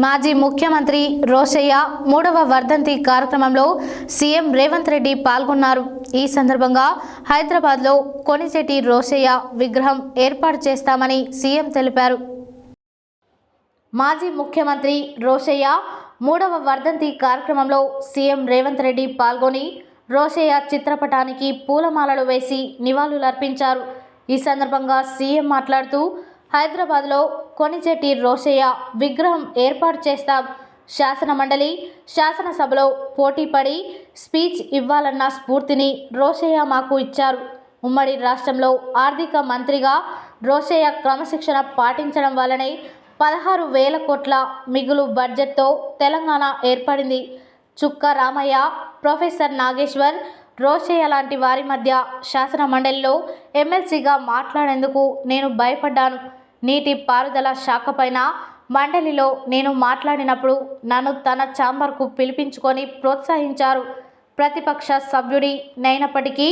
మాజీ ముఖ్యమంత్రి రోశయ్య మూడవ వర్ధంతి కార్యక్రమంలో సీఎం రేవంత్ రెడ్డి పాల్గొన్నారు. ఈ సందర్భంగా హైదరాబాద్లో కొణిజెట్టి రోశయ్య విగ్రహం ఏర్పాటు చేస్తామని సీఎం తెలిపారు. మాజీ ముఖ్యమంత్రి రోశయ్య మూడవ వర్ధంతి కార్యక్రమంలో సీఎం రేవంత్ రెడ్డి పాల్గొని రోశయ్య చిత్రపటానికి పూలమాలలు వేసి నివాళులర్పించారు. ఈ సందర్భంగా సీఎం మాట్లాడుతూ, హైదరాబాద్లో కొణిజెట్టి రోశయ్య విగ్రహం ఏర్పాటు చేస్తాం. శాసనమండలి, శాసనసభలో పోటీపడి స్పీచ్ ఇవ్వాలన్న స్ఫూర్తిని రోశయ్య మాకు ఇచ్చారు. ఉమ్మడి రాష్ట్రంలో ఆర్థిక మంత్రిగా రోశయ్య క్రమశిక్షణ పాటించడం వల్లనే 16,000 కోట్ల మిగులు బడ్జెట్తో తెలంగాణ ఏర్పడింది. చుక్క రామయ్య, ప్రొఫెసర్ నాగేశ్వర్, రోశయ్య లాంటి వారి మధ్య శాసనమండలిలో ఎమ్మెల్సీగా మాట్లాడేందుకు నేను భయపడ్డాను. నీటి పారుదల శాఖపైన మండలిలో నేను మాట్లాడినప్పుడు నన్ను తన ఛాంబర్కు పిలిపించుకొని ప్రోత్సహించారు. ప్రతిపక్ష సభ్యుడి నైనప్పటికీ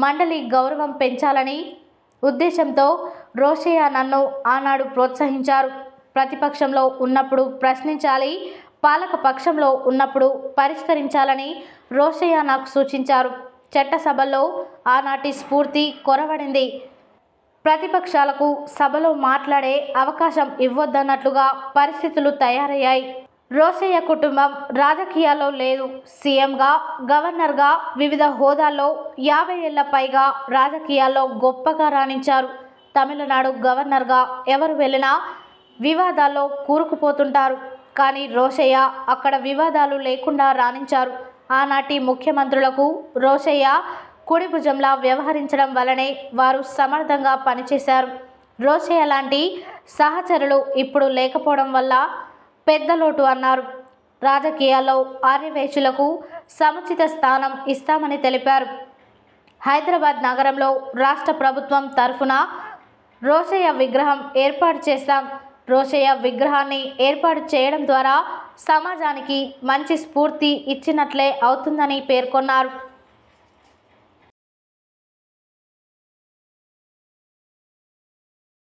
మండలి గౌరవం పెంచాలని ఉద్దేశంతో రోశయ్య నన్ను ఆనాడు ప్రోత్సహించారు. ప్రతిపక్షంలో ఉన్నప్పుడు ప్రశ్నించాలి, పాలక పక్షంలో ఉన్నప్పుడు పరిష్కరించాలని రోశయ్య నాకు సూచించారు. చట్టసభల్లో ఆనాటి స్ఫూర్తి కొరవడింది. ప్రతిపక్షాలకు సభలో మాట్లాడే అవకాశం ఇవ్వొద్దన్నట్లుగా పరిస్థితులు తయారయ్యాయి. రోశయ్య కుటుంబం రాజకీయాల్లో లేదు. సీఎంగా, గవర్నర్గా వివిధ హోదాల్లో 50 ఏళ్ల పైగా రాజకీయాల్లో గొప్పగా రాణించారు. తమిళనాడు గవర్నర్గా ఎవరు వెళ్ళినా వివాదాల్లో కూరుకుపోతుంటారు. కానీ రోశయ్య అక్కడ వివాదాలు లేకుండా రాణించారు. ఆనాటి ముఖ్యమంత్రులకు రోశయ్య కుడి భుజంలా వ్యవహరించడం వల్లనే వారు సమర్థంగా పనిచేశారు. రోశయ్య లాంటి సహచరులు ఇప్పుడు లేకపోవడం వల్ల పెద్ద లోటు అన్నారు. రాజకీయాల్లో ఆర్యవేశులకు సముచిత స్థానం ఇస్తామని తెలిపారు. హైదరాబాద్ నగరంలో రాష్ట్ర ప్రభుత్వం తరఫున రోశయ్య విగ్రహం ఏర్పాటు చేస్తాం. రోశయ్య విగ్రహాన్ని ఏర్పాటు చేయడం ద్వారా సమాజానికి మంచి స్ఫూర్తి ఇచ్చినట్లే అవుతుందని పేర్కొన్నారు.